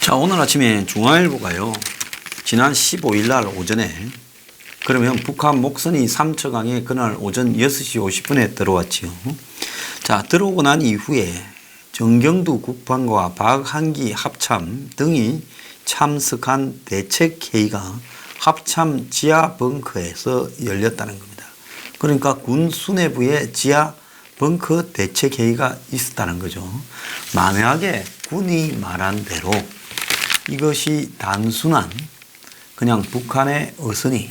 자, 오늘 아침에 중앙일보가요, 지난 15일 날 오전에, 그러면 북한 목선이 삼척항에 그날 오전 6시 50분에 들어왔지요. 자, 들어오고 난 이후에 정경두 국방과 박한기 합참 등이 참석한 대책회의가 합참 지하 벙커에서 열렸다는 겁니다. 그러니까 군 수뇌부에 지하 벙커 대책회의가 있었다는 거죠. 만약에 군이 말한 대로 이것이 단순한 그냥 북한의 어선이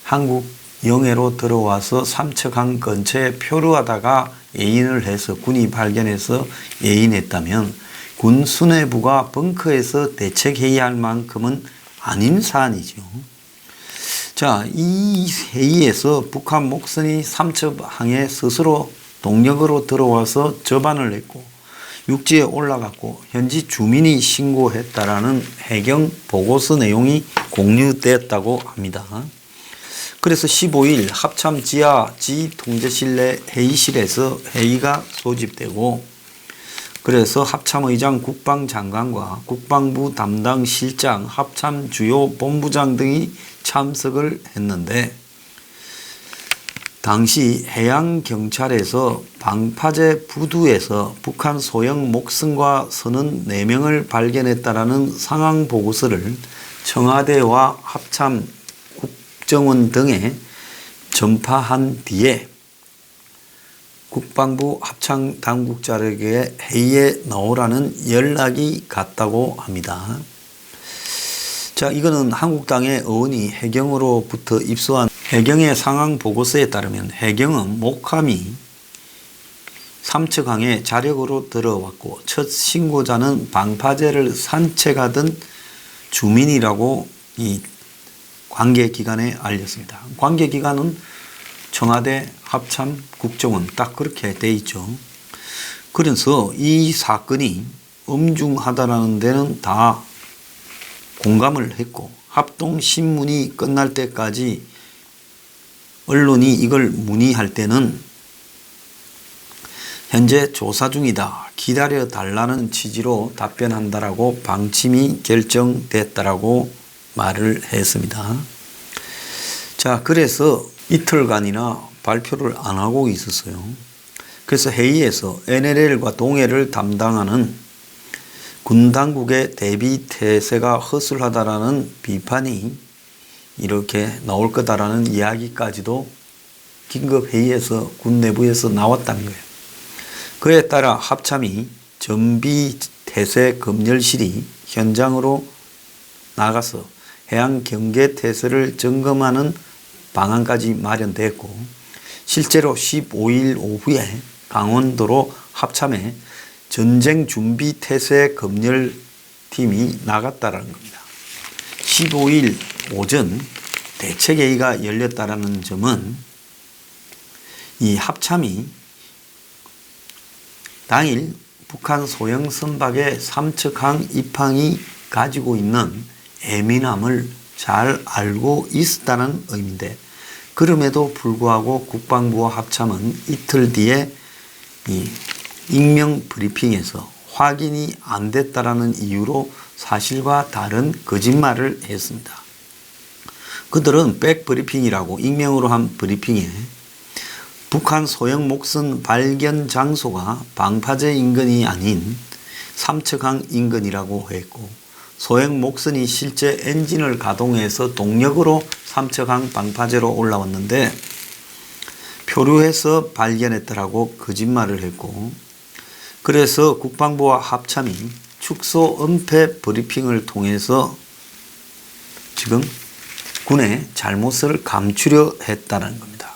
한국 영해로 들어와서 삼척항 근처에 표류하다가 예인을 해서 군이 발견해서 예인했다면 군 수뇌부가 벙커에서 대책회의할 만큼은 아닌 사안이죠. 자, 이 회의에서 북한 목선이 삼척항에 스스로 동력으로 들어와서 접안을 했고 육지에 올라갔고 현지 주민이 신고했다라는 해경 보고서 내용이 공유되었다고 합니다. 그래서 15일 합참 지하 지통제실 내 회의실에서 회의가 소집되고, 그래서 합참의장 국방장관과 국방부 담당 실장, 합참 주요 본부장 등이 참석을 했는데, 당시 해양경찰에서 방파제 부두에서 북한 소형 목선과 선원 4명을 발견했다라는 상황 보고서를 청와대와 합참 국정원 등에 전파한 뒤에 국방부 합참 당국자에게 회의에 나오라는 연락이 갔다고 합니다. 자, 이거는 한국당의 의원이 해경으로부터 입수한 해경의 상황 보고서에 따르면 해경은 목함이 삼척항에 자력으로 들어왔고 첫 신고자는 방파제를 산책하던 주민이라고 이 관계기관에 알렸습니다. 관계기관은 청와대, 합참, 국정원 딱 그렇게 돼 있죠. 그래서 이 사건이 엄중하다는 데는 다 공감을 했고, 합동신문이 끝날 때까지 언론이 이걸 문의할 때는 현재 조사 중이다, 기다려 달라는 취지로 답변한다라고 방침이 결정됐다라고 말을 했습니다. 자, 그래서 이틀간이나 발표를 안 하고 있었어요. 그래서 회의에서 NLL과 동해를 담당하는 군 당국의 대비 태세가 허술하다라는 비판이 이렇게 나올 거다라는 이야기까지도 긴급 회의에서 군 내부에서 나왔다는 거예요. 그에 따라 합참이 전비 태세 검열실이 현장으로 나가서 해양 경계 태세를 점검하는 방안까지 마련됐고, 실제로 15일 오후에 강원도로 합참에 전쟁 준비 태세 검열팀이 나갔다라는 겁니다. 15일 오전 대책회의가 열렸다라는 점은 이 합참이 당일 북한 소형 선박의 삼척항 입항이 가지고 있는 예민함을 잘 알고 있었다는 의미인데, 그럼에도 불구하고 국방부와 합참은 이틀 뒤에 이 익명 브리핑에서 확인이 안 됐다라는 이유로 사실과 다른 거짓말을 했습니다. 그들은 백 브리핑이라고 익명으로 한 브리핑에 북한 소형 목선 발견 장소가 방파제 인근이 아닌 삼척항 인근이라고 했고, 소형 목선이 실제 엔진을 가동해서 동력으로 삼척항 방파제로 올라왔는데 표류해서 발견했더라고 거짓말을 했고, 그래서 국방부와 합참이 축소 은폐 브리핑을 통해서 지금 군의 잘못을 감추려 했다는 겁니다.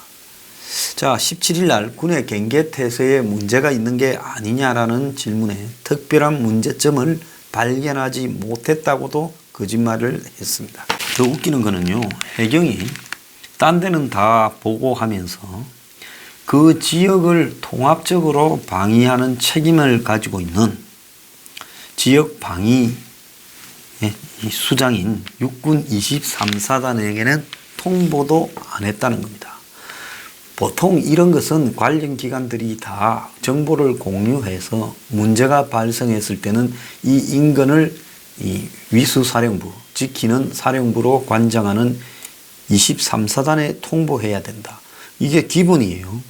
자, 17일 날 군의 경계태세에 문제가 있는 게 아니냐라는 질문에 특별한 문제점을 발견하지 못했다고도 거짓말을 했습니다. 더 웃기는 거는요, 해경이 딴 데는 다 보고하면서 그 지역을 통합적으로 방위하는 책임을 가지고 있는 지역 방위 수장인 육군 23사단에게는 통보도 안 했다는 겁니다. 보통 이런 것은 관련 기관들이 다 정보를 공유해서 문제가 발생했을 때는 이 인근을 이 위수사령부, 지키는 사령부로 관장하는 23사단에 통보해야 된다. 이게 기본이에요.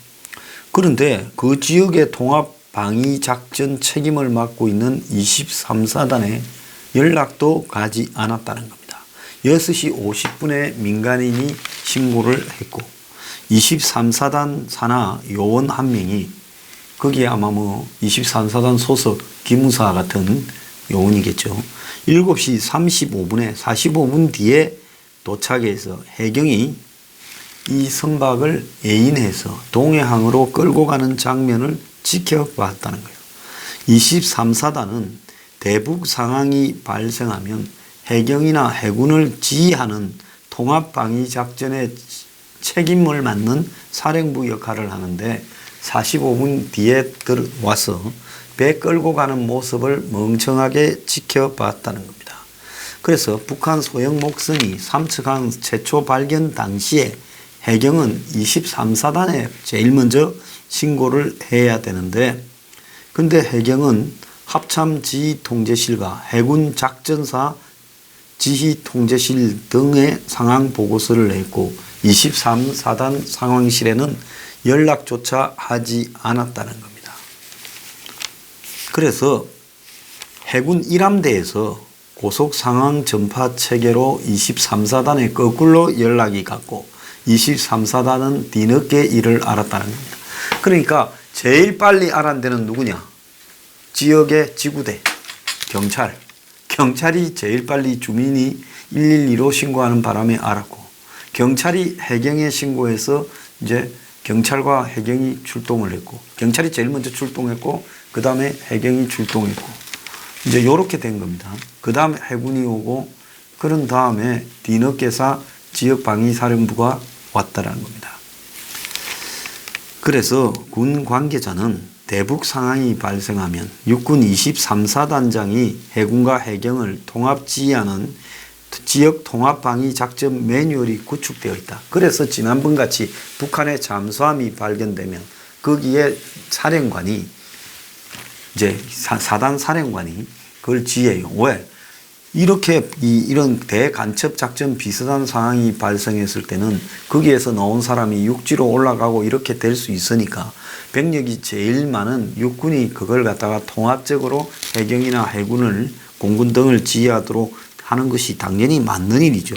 그런데 그 지역의 통합방위작전 책임을 맡고 있는 23사단에 연락도 가지 않았다는 겁니다. 6시 50분에 민간인이 신고를 했고 23사단 산하 요원 한 명이 거기에 아마 23사단 소속 기무사 같은 요원이겠죠. 7시 35분에 45분 뒤에 도착해서 해경이 이 선박을 애인해서 동해항으로 끌고 가는 장면을 지켜봤다는 거예요. 23사단은 대북 상황이 발생하면 해경이나 해군을 지휘하는 통합방위작전의 책임을 맡는 사령부 역할을 하는데 45분 뒤에 들어와서 배 끌고 가는 모습을 멍청하게 지켜봤다는 겁니다. 그래서 북한 소형 목선이 삼척항 최초 발견 당시에 해경은 23사단에 제일 먼저 신고를 해야 되는데 근데 해경은 합참지휘통제실과 해군작전사 지휘통제실 등의 상황 보고서를 냈고 23사단 상황실에는 연락조차 하지 않았다는 겁니다. 그래서 해군 1함대에서 고속상황 전파 체계로 23사단에 거꾸로 연락이 갔고 23사단은 뒤늦게 이를 알았다는 겁니다. 그러니까 제일 빨리 알은 데는 누구냐? 지역의 지구대, 경찰. 경찰이 제일 빨리 주민이 112로 신고하는 바람에 알았고 경찰이 해경에 신고해서 이제 경찰과 해경이 출동을 했고 경찰이 제일 먼저 출동했고 그 다음에 해경이 출동했고 이제 요렇게 된 겁니다. 그 다음에 해군이 오고 그런 다음에 뒤늦게서 지역방위사령부가 왔다라는 겁니다. 그래서 군 관계자는 대북 상황이 발생하면 육군 23사단장이 해군과 해경을 통합 지휘하는 지역 통합방위 작전 매뉴얼이 구축되어 있다. 그래서 지난번 같이 북한의 잠수함이 발견되면 거기에 사령관이 이제 사단 사령관이 그걸 지휘해요. 왜? 이렇게 이런 대간첩 작전 비슷한 상황이 발생했을 때는 거기에서 나온 사람이 육지로 올라가고 이렇게 될 수 있으니까 병력이 제일 많은 육군이 그걸 갖다가 통합적으로 해경이나 해군을 공군 등을 지휘하도록 하는 것이 당연히 맞는 일이죠.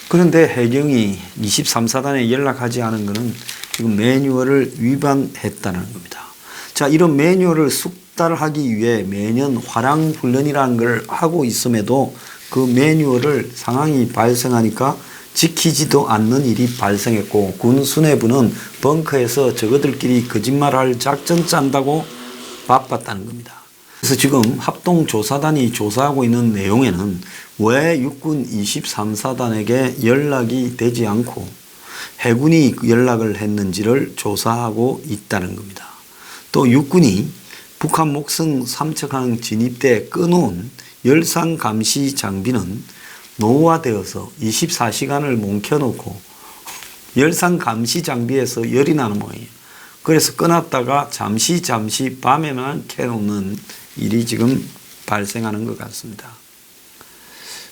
그런데 해경이 23사단에 연락하지 않은 것은 지금 매뉴얼을 위반했다는 겁니다. 자, 이런 매뉴얼을 숙달하기 위해 매년 화랑훈련이라는 걸 하고 있음에도 그 매뉴얼을 상황이 발생하니까 지키지도 않는 일이 발생했고 군 수뇌부는 벙커에서 저거들끼리 거짓말할 작전 짠다고 바빴다는 겁니다. 그래서 지금 합동조사단이 조사하고 있는 내용에는 왜 육군 23사단에게 연락이 되지 않고 해군이 연락을 했는지를 조사하고 있다는 겁니다. 또 육군이 북한 목성 삼척항 진입 때 끊어온 열상 감시 장비는 노후화되어서 24시간을 몽켜놓고 열상 감시 장비에서 열이 나는 모양이에요. 그래서 끊었다가 잠시 밤에만 켜놓는 일이 지금 발생하는 것 같습니다.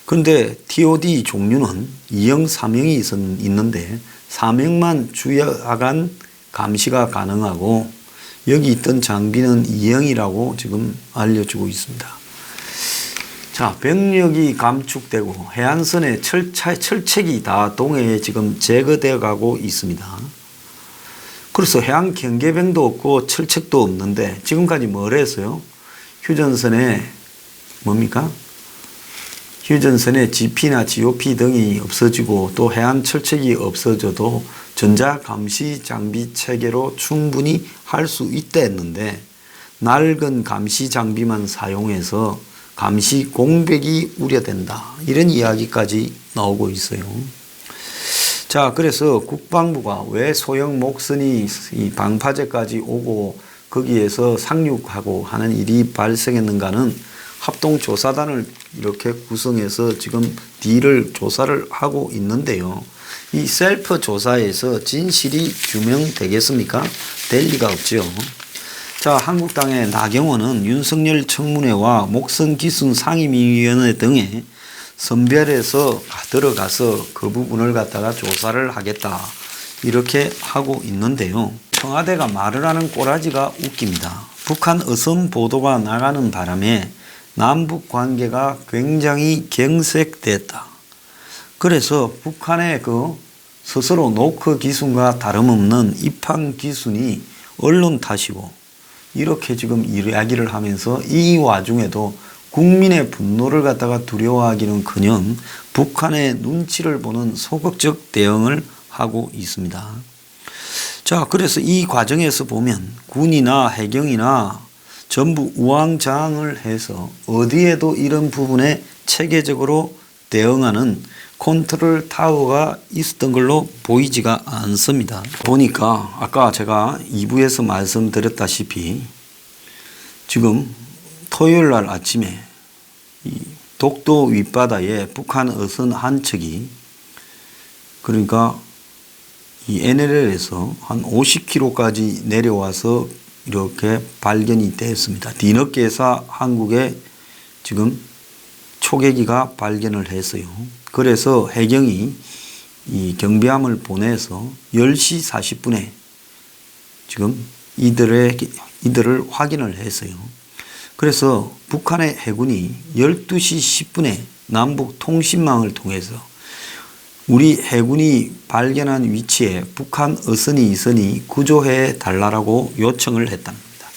그런데 TOD 종류는 2형, 3형이 있는데 3형만 주야간 감시가 가능하고 여기 있던 장비는 2형이라고 지금 알려주고 있습니다. 자, 병력이 감축되고 해안선의 철책이 다 동해에 지금 제거되어 가고 있습니다. 그래서 해안 경계병도 없고 철책도 없는데 지금까지 뭘 했어요? 휴전선에 뭡니까? 휴전선에 GP나 GOP 등이 없어지고 또 해안 철책이 없어져도 전자감시 장비 체계로 충분히 할 수 있다 했는데 낡은 감시 장비만 사용해서 감시 공백이 우려된다. 이런 이야기까지 나오고 있어요. 자, 그래서 국방부가 왜 소형 목선이 이 방파제까지 오고 거기에서 상륙하고 하는 일이 발생했는가는 합동조사단을 이렇게 구성해서 지금 뒤를 조사를 하고 있는데요. 이 셀프 조사에서 진실이 규명되겠습니까? 될 리가 없죠. 자, 한국당의 나경원은 윤석열 청문회와 목성 기순 상임위원회 등에 선별해서 들어가서 그 부분을 갖다가 조사를 하겠다 이렇게 하고 있는데요. 청와대가 말을 하는 꼬라지가 웃깁니다. 북한 어선 보도가 나가는 바람에 남북 관계가 굉장히 경색됐다. 그래서 북한의 스스로 노크 기순과 다름없는 입항 기순이 언론 탓이고 이렇게 지금 이야기를 하면서 이 와중에도 국민의 분노를 갖다가 두려워하기는커녕 북한의 눈치를 보는 소극적 대응을 하고 있습니다. 자, 그래서 이 과정에서 보면 군이나 해경이나 전부 우왕좌왕을 해서 어디에도 이런 부분에 체계적으로 대응하는 컨트롤 타워가 있었던 걸로 보이지가 않습니다. 보니까 아까 제가 2부에서 말씀드렸다시피 지금 토요일 날 아침에 이 독도 윗바다에 북한 어선 한 척이 그러니까 이 NLL에서 한 50km까지 내려와서 이렇게 발견이 됐습니다. 뒤늦게서 한국에 지금 초계기가 발견을 했어요. 그래서 해경이 이 경비함을 보내서 10시 40분에 지금 이들을 확인을 했어요. 그래서 북한의 해군이 12시 10분에 남북 통신망을 통해서 우리 해군이 발견한 위치에 북한 어선이 있으니 구조해 달라고 요청을 했다는 겁니다.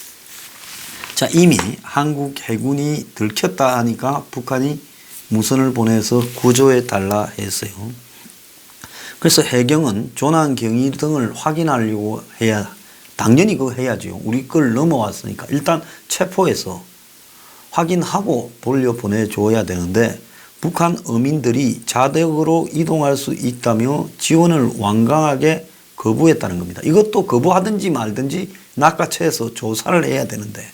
자, 이미 한국 해군이 들켰다 하니까 북한이 무선을 보내서 구조해 달라 했어요. 그래서 해경은 조난 경위 등을 확인하려고 당연히 그거 해야죠. 우리 걸 넘어왔으니까 일단 체포해서 확인하고 돌려보내줘야 되는데 북한 어민들이 자력으로 이동할 수 있다며 지원을 완강하게 거부했다는 겁니다. 이것도 거부하든지 말든지 낚아채서 조사를 해야 되는데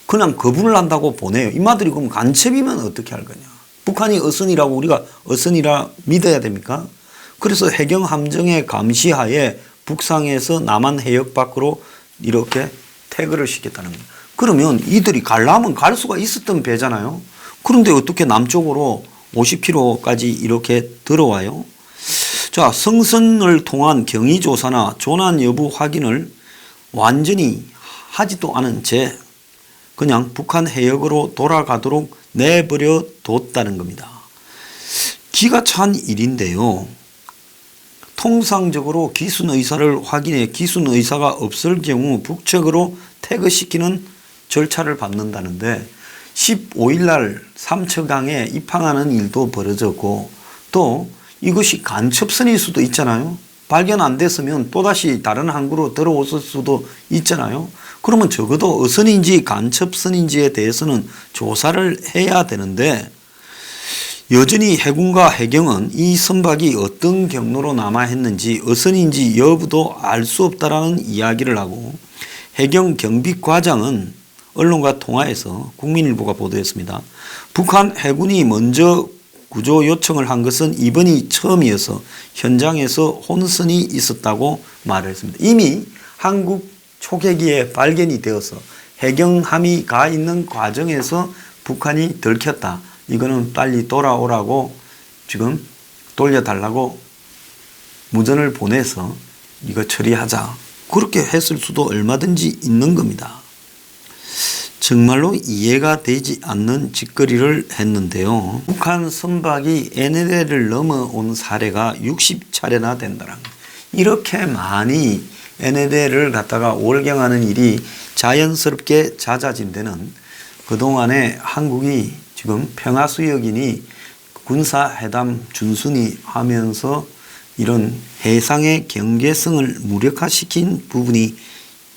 그냥 거부를 한다고 보내요. 이마들이 그럼 간첩이면 어떻게 할 거냐. 북한이 어선이라고 우리가 어선이라 믿어야 됩니까? 그래서 해경 함정의 감시하에 북상에서 남한 해역 밖으로 이렇게 태그를 시켰다는 겁니다. 그러면 이들이 가려면 갈 수가 있었던 배잖아요. 그런데 어떻게 남쪽으로 50km까지 이렇게 들어와요? 자, 성선을 통한 경위조사나 조난 여부 확인을 완전히 하지도 않은 채 그냥 북한 해역으로 돌아가도록 내버려 뒀다는 겁니다. 기가 찬 일인데요. 통상적으로 기순 의사를 확인해 기순 의사가 없을 경우 북측으로 태그시키는 절차를 밟는다는데 15일 날 삼척항에 입항하는 일도 벌어졌고 또 이것이 간첩선일 수도 있잖아요. 발견 안 됐으면 또다시 다른 항구로 들어왔을 수도 있잖아요. 그러면 적어도 어선인지 간첩선인지에 대해서는 조사를 해야 되는데 여전히 해군과 해경은 이 선박이 어떤 경로로 남아했는지 어선인지 여부도 알 수 없다라는 이야기를 하고 해경 경비과장은 언론과 통화해서 국민일보가 보도했습니다. 북한 해군이 먼저 구조 요청을 한 것은 이번이 처음이어서 현장에서 혼선이 있었다고 말을 했습니다. 이미 한국 초계기에 발견이 되어서 해경함이 가 있는 과정에서 북한이 들켰다. 이거는 빨리 돌아오라고 지금 돌려달라고 무전을 보내서 이거 처리하자. 그렇게 했을 수도 얼마든지 있는 겁니다. 정말로 이해가 되지 않는 짓거리를 했는데요. 북한 선박이 NLL을 넘어온 사례가 60차례나 된다는 거예요. 이렇게 많이 NLL을 갖다가 올경하는 일이 자연스럽게 잦아진 데는 그동안에 한국이 지금 평화수역이니 군사회담 준순이 하면서 이런 해상의 경계성을 무력화시킨 부분이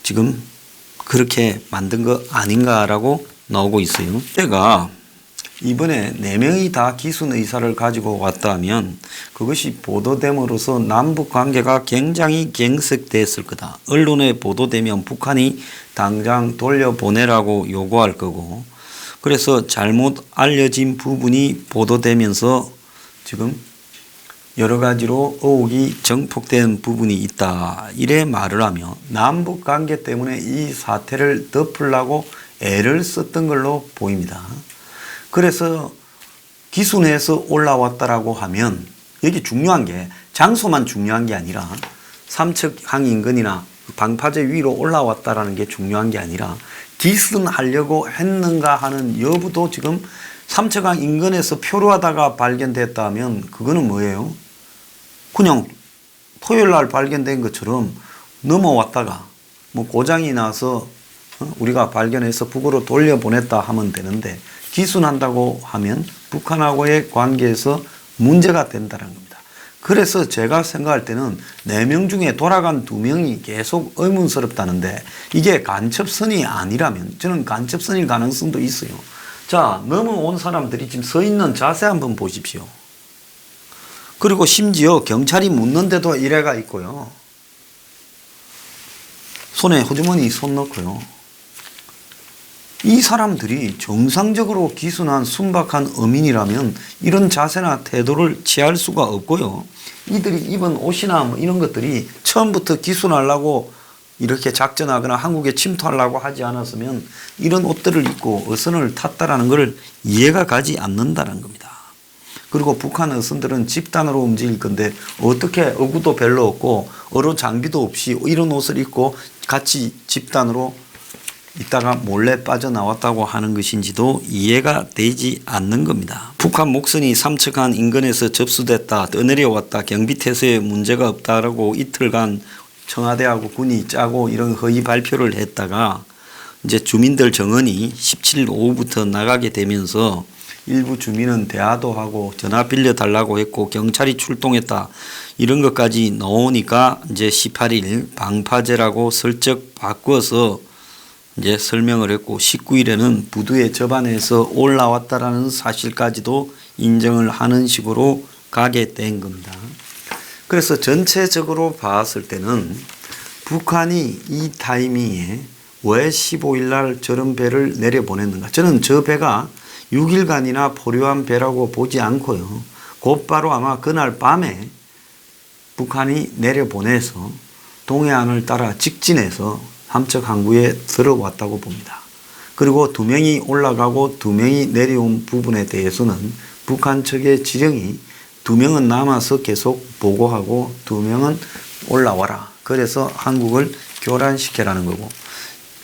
지금 그렇게 만든 거 아닌가라고 나오고 있어요. 제가 이번에 4명이 다 기순 의사를 가지고 왔다면 그것이 보도됨으로써 남북 관계가 굉장히 경색됐을 거다. 언론에 보도되면 북한이 당장 돌려보내라고 요구할 거고 그래서 잘못 알려진 부분이 보도되면서 지금 여러 가지로 의혹이 정폭된 부분이 있다. 이래 말을 하며 남북 관계 때문에 이 사태를 덮으려고 애를 썼던 걸로 보입니다. 그래서 기순에서 올라왔다라고 하면 여기 중요한 게 장소만 중요한 게 아니라 삼척항 인근이나 방파제 위로 올라왔다라는 게 중요한 게 아니라 기순하려고 했는가 하는 여부도 지금 삼척항 인근에서 표류하다가 발견됐다면 그거는 뭐예요? 그냥 토요일 날 발견된 것처럼 넘어왔다가 뭐 고장이 나서 우리가 발견해서 북으로 돌려보냈다 하면 되는데 기순한다고 하면 북한하고의 관계에서 문제가 된다는 겁니다. 그래서 제가 생각할 때는 4명 중에 돌아간 2명이 계속 의문스럽다는데 이게 간첩선이 아니라면 저는 간첩선일 가능성도 있어요. 자, 넘어온 사람들이 지금 서 있는 자세 한번 보십시오. 그리고 심지어 경찰이 묻는데도 이래가 있고요. 손에 호주머니 손 넣고요. 이 사람들이 정상적으로 기순한 순박한 어민이라면 이런 자세나 태도를 취할 수가 없고요. 이들이 입은 옷이나 뭐 이런 것들이 처음부터 기순하려고 이렇게 작전하거나 한국에 침투하려고 하지 않았으면 이런 옷들을 입고 어선을 탔다라는 걸 이해가 가지 않는다는 겁니다. 그리고 북한 어선들은 집단으로 움직일 건데 어떻게 어구도 별로 없고 어로 장비도 없이 이런 옷을 입고 같이 집단으로 있다가 몰래 빠져나왔다고 하는 것인지도 이해가 되지 않는 겁니다. 북한 목선이 삼척항 인근에서 접수됐다, 떠내려왔다, 경비태세에 문제가 없다라고 이틀간 청와대하고 군이 짜고 이런 허위 발표를 했다가 이제 주민들 정언이 17일 오후부터 나가게 되면서 일부 주민은 대화도 하고 전화 빌려달라고 했고 경찰이 출동했다 이런 것까지 나오니까 이제 18일 방파제라고 슬쩍 바꿔서 이제 설명을 했고 19일에는 부두에 접안해서 올라왔다라는 사실까지도 인정을 하는 식으로 가게 된 겁니다. 그래서 전체적으로 봤을 때는 북한이 이 타이밍에 왜 15일 날 저런 배를 내려보냈는가? 저는 저 배가 6일간이나 포류한 배라고 보지 않고요. 곧바로 아마 그날 밤에 북한이 내려보내서 동해안을 따라 직진해서 삼척 항구에 들어왔다고 봅니다. 그리고 2명이 올라가고 2명이 내려온 부분에 대해서는 북한 측의 지령이 2명은 남아서 계속 보고하고 2명은 올라와라. 그래서 한국을 교란시켜라는 거고.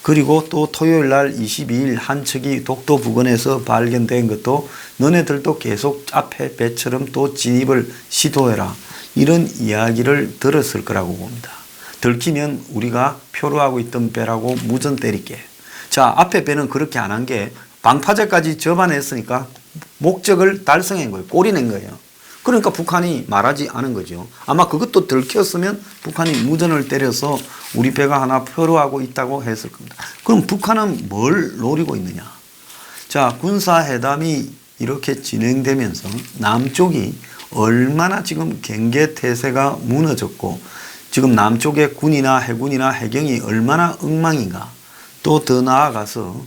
그리고 또 토요일 날 22일 한 척이 독도 부근에서 발견된 것도 너네들도 계속 앞에 배처럼 또 진입을 시도해라. 이런 이야기를 들었을 거라고 봅니다. 들키면 우리가 표류하고 있던 배라고 무전 때릴게. 자, 앞에 배는 그렇게 안 한 게 방파제까지 접안했으니까 목적을 달성한 거예요. 꼬리낸 거예요. 그러니까 북한이 말하지 않은 거죠. 아마 그것도 들켰으면 북한이 무전을 때려서 우리 배가 하나 표류하고 있다고 했을 겁니다. 그럼 북한은 뭘 노리고 있느냐? 자, 군사회담이 이렇게 진행되면서 남쪽이 얼마나 지금 경계태세가 무너졌고 지금 남쪽의 군이나 해군이나 해경이 얼마나 엉망인가. 또 더 나아가서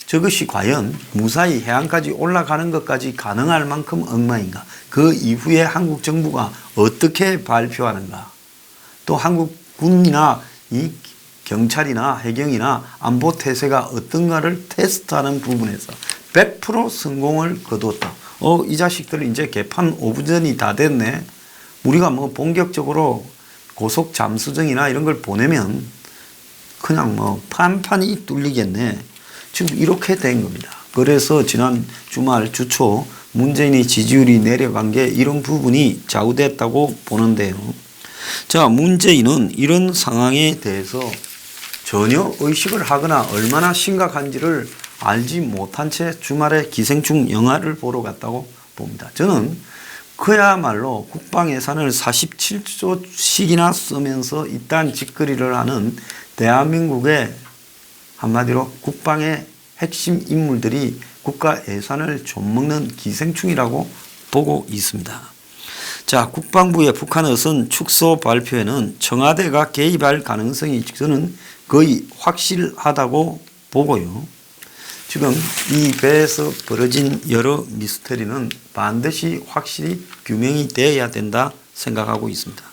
저것이 과연 무사히 해안까지 올라가는 것까지 가능할 만큼 엉망인가. 그 이후에 한국 정부가 어떻게 발표하는가. 또 한국 군이나 이 경찰이나 해경이나 안보 태세가 어떤가를 테스트하는 부분에서 100% 성공을 거두었다. 이 자식들 이제 개판 오부전이 다 됐네. 우리가 뭐 본격적으로 고속 잠수정이나 이런 걸 보내면 그냥 뭐 판판이 뚫리겠네. 지금 이렇게 된 겁니다. 그래서 지난 주말 주초 문재인의 지지율이 내려간 게 이런 부분이 좌우됐다고 보는데요. 자, 문재인은 이런 상황에 대해서 전혀 의식을 하거나 얼마나 심각한지를 알지 못한 채 주말에 기생충 영화를 보러 갔다고 봅니다. 저는 그야말로 국방 예산을 47조씩이나 쓰면서 이딴 짓거리를 하는 대한민국의 한마디로 국방의 핵심 인물들이 국가 예산을 좀먹는 기생충이라고 보고 있습니다. 자, 국방부의 북한 어선 축소 발표에는 청와대가 개입할 가능성이 저는 거의 확실하다고 보고요. 지금 이 배에서 벌어진 여러 미스터리는 반드시 확실히 규명이 되어야 된다 생각하고 있습니다.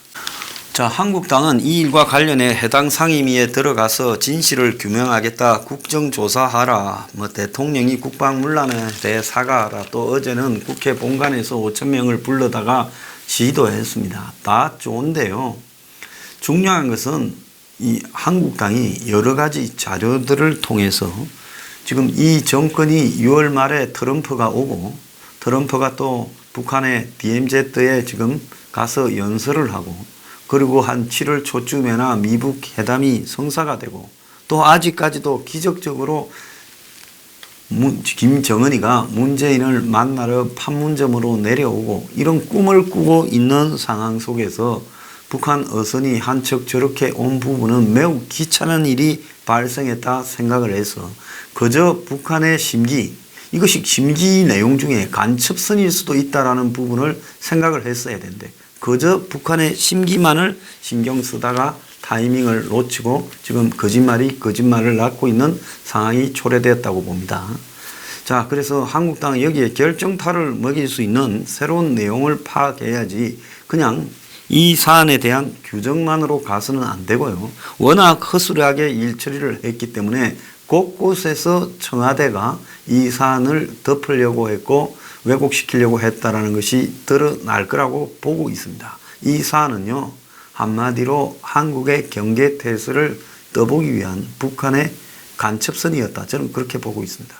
자, 한국당은 이 일과 관련해 해당 상임위에 들어가서 진실을 규명하겠다, 국정조사하라, 대통령이 국방문란에 대해 사과하라, 또 어제는 국회 본관에서 5천 명을 불러다가 시도했습니다. 다 좋은데요. 중요한 것은 이 한국당이 여러 가지 자료들을 통해서 지금 이 정권이 6월 말에 트럼프가 오고 트럼프가 또 북한의 DMZ에 지금 가서 연설을 하고 그리고 한 7월 초쯤에나 미북 회담이 성사가 되고 또 아직까지도 기적적으로 김정은이가 문재인을 만나러 판문점으로 내려오고 이런 꿈을 꾸고 있는 상황 속에서 북한 어선이 한 척 저렇게 온 부분은 매우 귀찮은 일이 발생했다 생각을 해서 그저 북한의 심기, 이것이 심기 내용 중에 간첩선일 수도 있다라는 부분을 생각을 했어야 되는데 그저 북한의 심기만을 신경 쓰다가 타이밍을 놓치고 지금 거짓말을 낳고 있는 상황이 초래되었다고 봅니다. 자, 그래서 한국당은 여기에 결정타를 먹일 수 있는 새로운 내용을 파악해야지 그냥 이 사안에 대한 규정만으로 가서는 안 되고요. 워낙 허술하게 일 처리를 했기 때문에 곳곳에서 청와대가 이 사안을 덮으려고 했고 왜곡시키려고 했다라는 것이 드러날 거라고 보고 있습니다. 이 사안은요, 한마디로 한국의 경계태세를 떠보기 위한 북한의 간첩선이었다. 저는 그렇게 보고 있습니다.